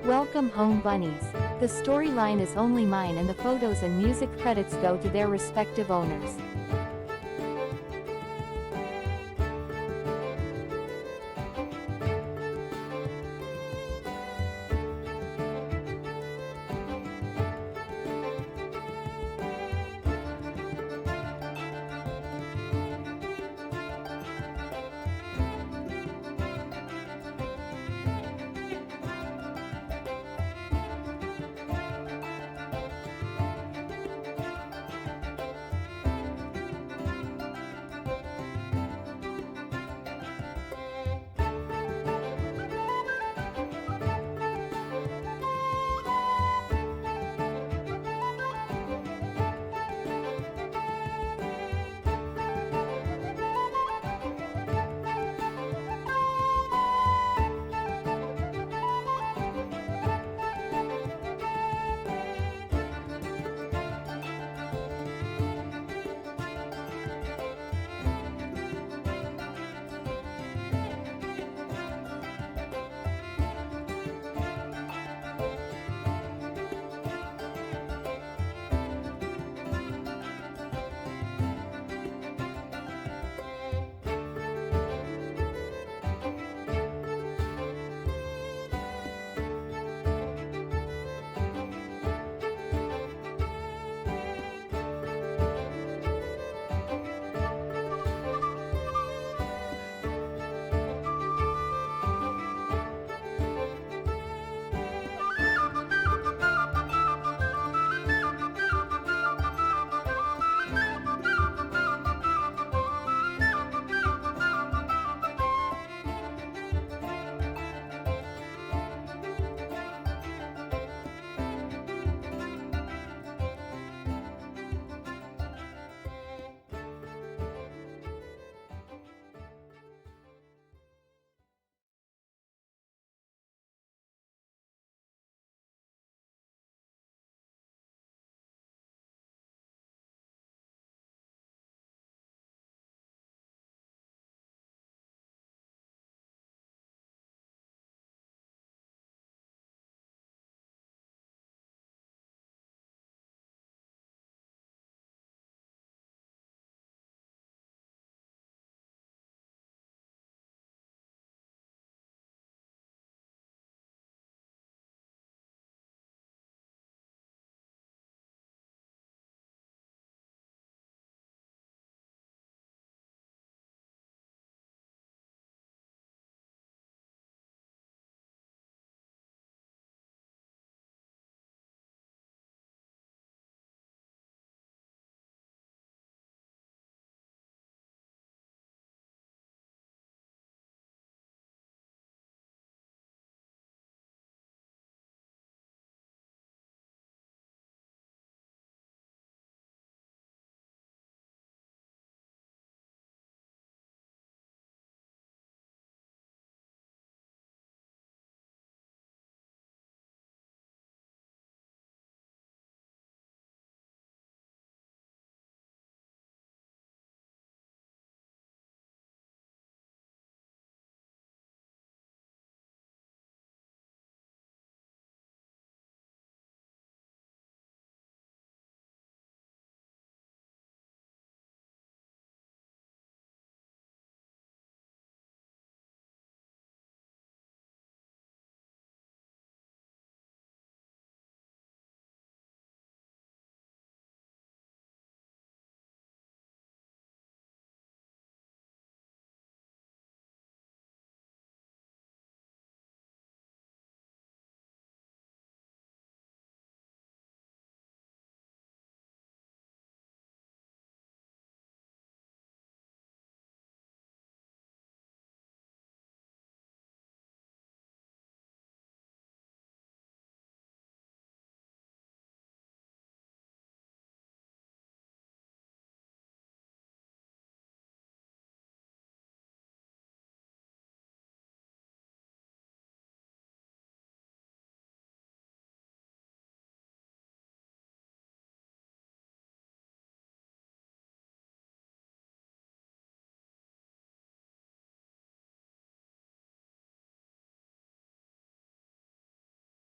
Welcome home bunnies. The storyline is only mine and the photos and music credits go to their respective owners.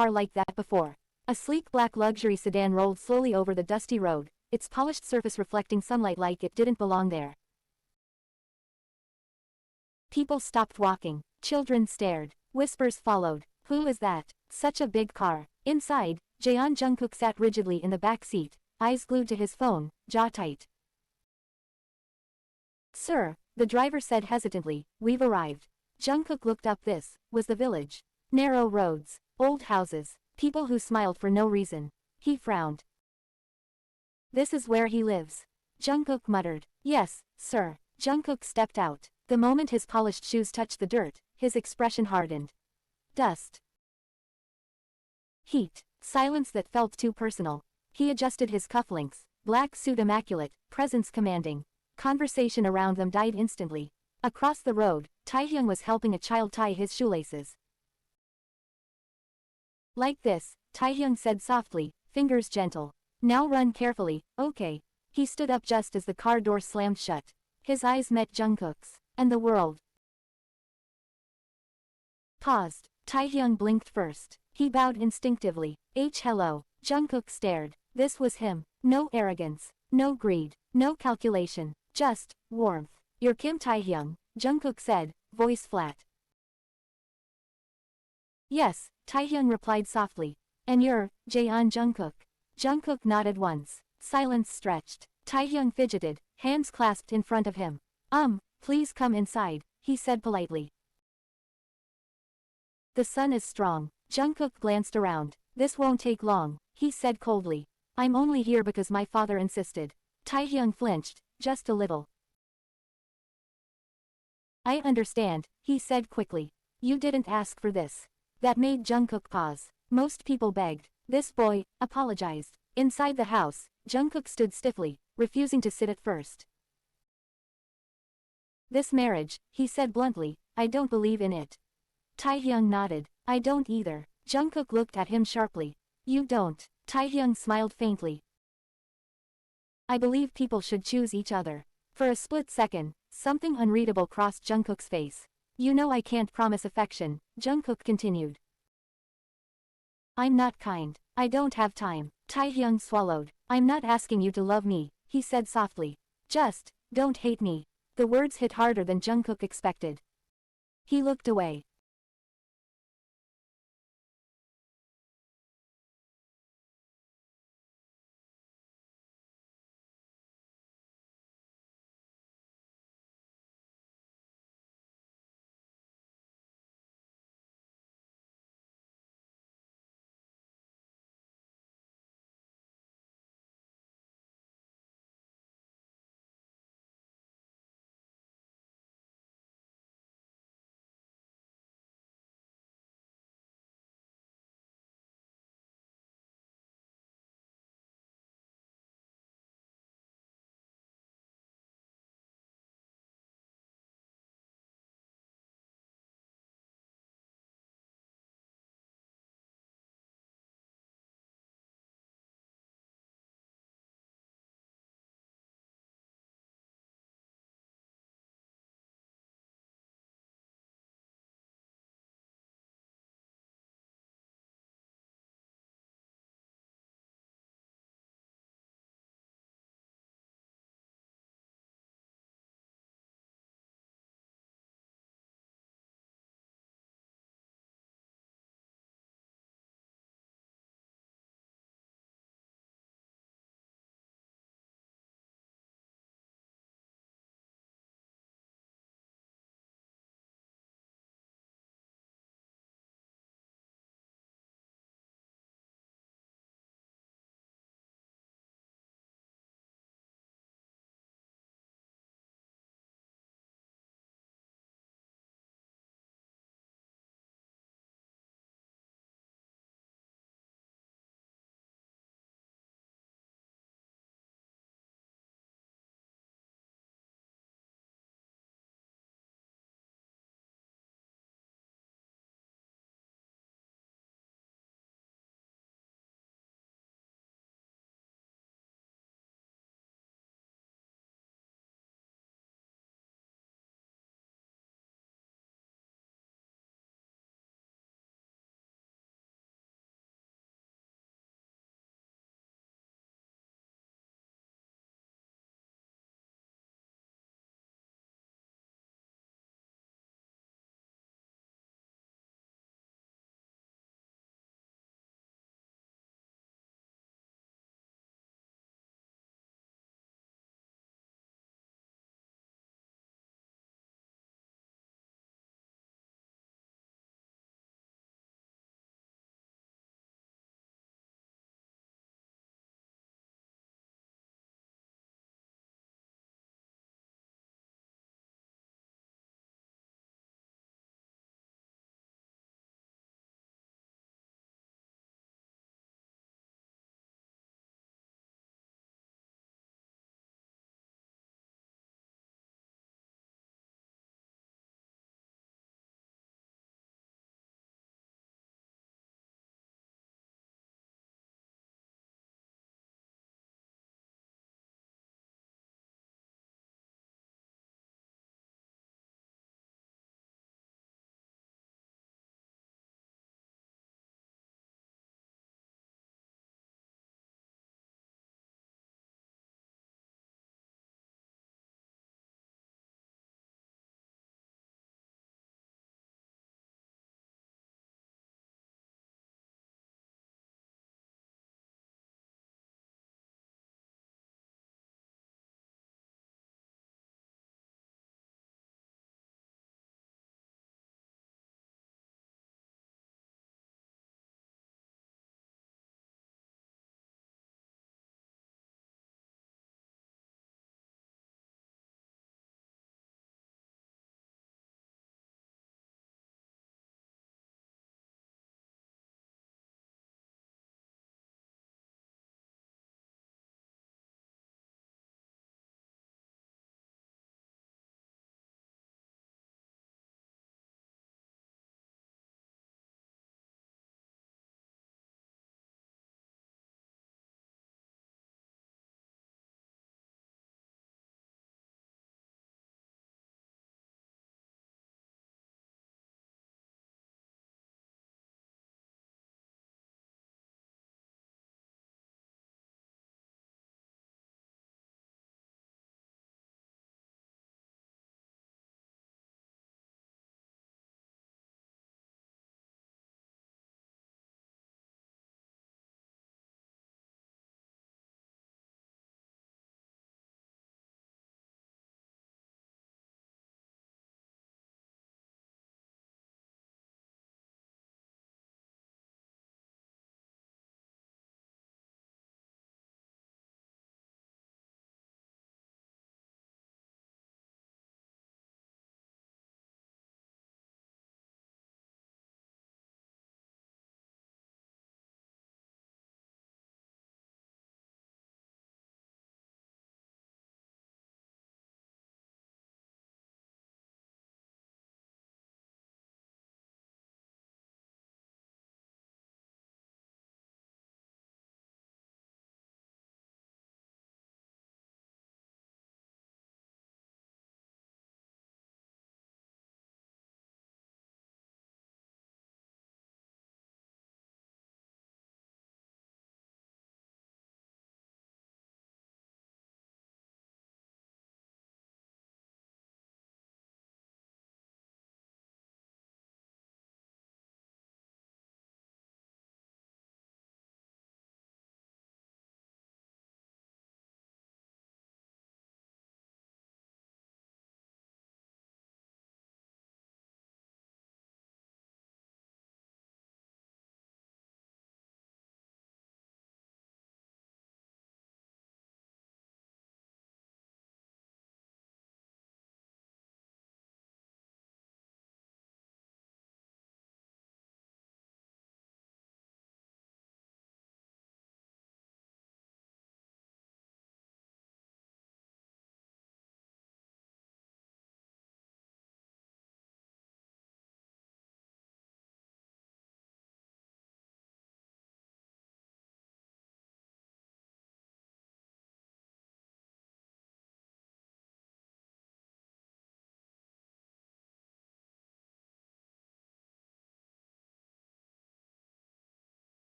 car like that before. A sleek black luxury sedan rolled slowly over the dusty road, its polished surface reflecting sunlight like it didn't belong there. People stopped walking. Children stared. Whispers followed. Who is that? Such a big car. Inside, Jeon Jungkook sat rigidly in the back seat, eyes glued to his phone, jaw tight. Sir, the driver said hesitantly, we've arrived. Jungkook looked up. This was the village. Narrow roads, old houses, people who smiled for no reason. He frowned. This is where he lives. Jungkook muttered. Yes, sir. Jungkook stepped out. The moment his polished shoes touched the dirt, his expression hardened. Dust. Heat. Silence that felt too personal. He adjusted his cufflinks, black suit immaculate, presence commanding. Conversation around them died instantly. Across the road, Taehyung was helping a child tie his shoelaces. Like this, Taehyung said softly, fingers gentle. Now run carefully, okay. He stood up just as the car door slammed shut. His eyes met Jungkook's, and the world paused. Taehyung blinked first. He bowed instinctively. Hello. Jungkook stared. This was him. No arrogance. No greed. No calculation. Just warmth. You're Kim Taehyung, Jungkook said, voice flat. Yes, Taehyung replied softly. And you're Jeon Jungkook. Jungkook nodded once. Silence stretched. Taehyung fidgeted, hands clasped in front of him. Please come inside, he said politely. The sun is strong. Jungkook glanced around. This won't take long, he said coldly. I'm only here because my father insisted. Taehyung flinched, just a little. I understand, he said quickly. You didn't ask for this. That made Jungkook pause. Most people begged. This boy apologized. Inside the house, Jungkook stood stiffly, refusing to sit at first. This marriage, he said bluntly, I don't believe in it. Taehyung nodded. I don't either. Jungkook looked at him sharply. You don't. Taehyung smiled faintly. I believe people should choose each other. For a split second, something unreadable crossed Jungkook's face. You know I can't promise affection, Jungkook continued. I'm not kind. I don't have time. Taehyung swallowed. I'm not asking you to love me, he said softly. Just, don't hate me. The words hit harder than Jungkook expected. He looked away.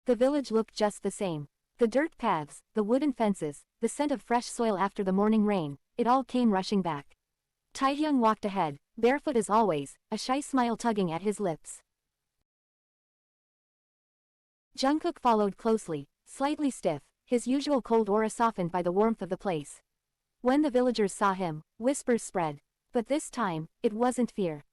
The village looked just the same. The dirt paths, the wooden fences, the scent of fresh soil after the morning rain, it all came rushing back. Taehyung walked ahead, barefoot as always, a shy smile tugging at his lips. Jungkook followed closely, slightly stiff, his usual cold aura softened by the warmth of the place. When the villagers saw him, whispers spread. But this time, it wasn't fear.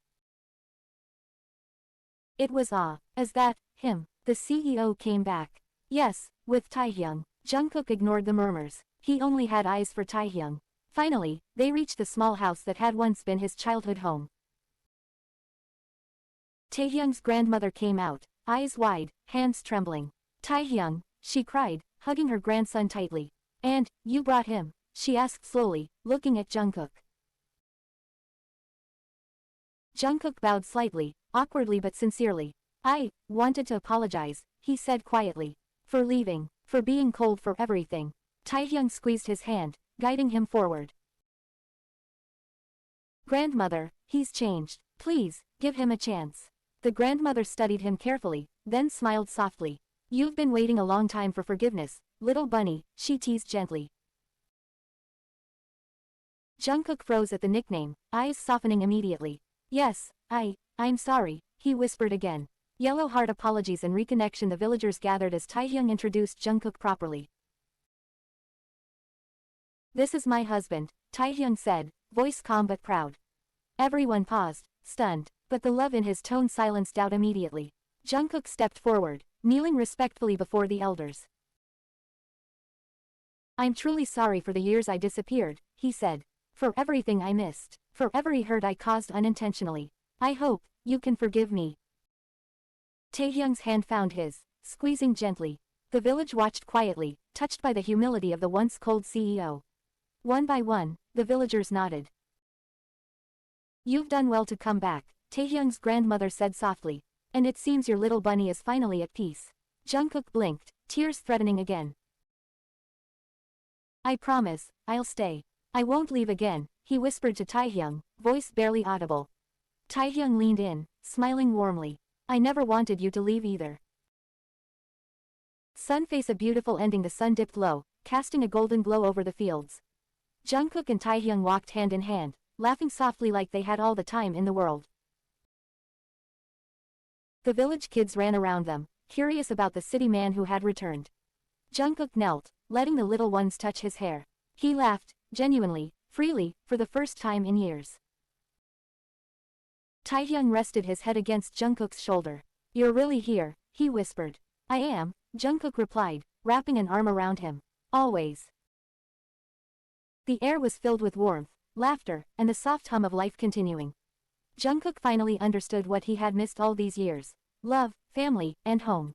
It was awe, as that, him, the CEO came back. Yes, with Taehyung. Jungkook ignored the murmurs. He only had eyes for Taehyung. Finally, they reached the small house that had once been his childhood home. Taehyung's grandmother came out, eyes wide, hands trembling. Taehyung, she cried, hugging her grandson tightly. And, you brought him? She asked slowly, looking at Jungkook. Jungkook bowed slightly, awkwardly but sincerely. I wanted to apologize, he said quietly. For leaving, for being cold for everything. Taehyung squeezed his hand, guiding him forward. Grandmother, he's changed. Please, give him a chance. The grandmother studied him carefully, then smiled softly. You've been waiting a long time for forgiveness, little bunny, she teased gently. Jungkook froze at the nickname, eyes softening immediately. Yes, I'm sorry, he whispered again. Yellow heart apologies and reconnection. The villagers gathered as Taehyung introduced Jungkook properly. This is my husband, Taehyung said, voice calm but proud. Everyone paused, stunned, but the love in his tone silenced doubt immediately. Jungkook stepped forward, kneeling respectfully before the elders. I'm truly sorry for the years I disappeared, he said. For everything I missed, for every hurt I caused unintentionally. I hope you can forgive me. Taehyung's hand found his, squeezing gently. The village watched quietly, touched by the humility of the once cold CEO. One by one, the villagers nodded. You've done well to come back, Taehyung's grandmother said softly. And it seems your little bunny is finally at peace. Jungkook blinked, tears threatening again. I promise, I'll stay. I won't leave again, he whispered to Taehyung, voice barely audible. Taehyung leaned in, smiling warmly. I never wanted you to leave either. Sun face a beautiful ending. The sun dipped low, casting a golden glow over the fields. Jungkook and Taehyung walked hand in hand, laughing softly like they had all the time in the world. The village kids ran around them, curious about the city man who had returned. Jungkook knelt, letting the little ones touch his hair. He laughed, genuinely, freely, for the first time in years. Taehyung rested his head against Jungkook's shoulder. You're really here, he whispered. I am, Jungkook replied, wrapping an arm around him. Always. The air was filled with warmth, laughter, and the soft hum of life continuing. Jungkook finally understood what he had missed all these years. Love, family, and home.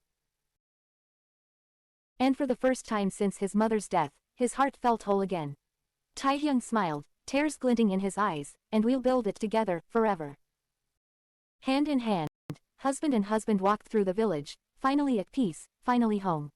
And for the first time since his mother's death, his heart felt whole again. Taehyung smiled, tears glinting in his eyes, and we'll build it together, forever. Hand in hand, husband and husband walked through the village, finally at peace, finally home.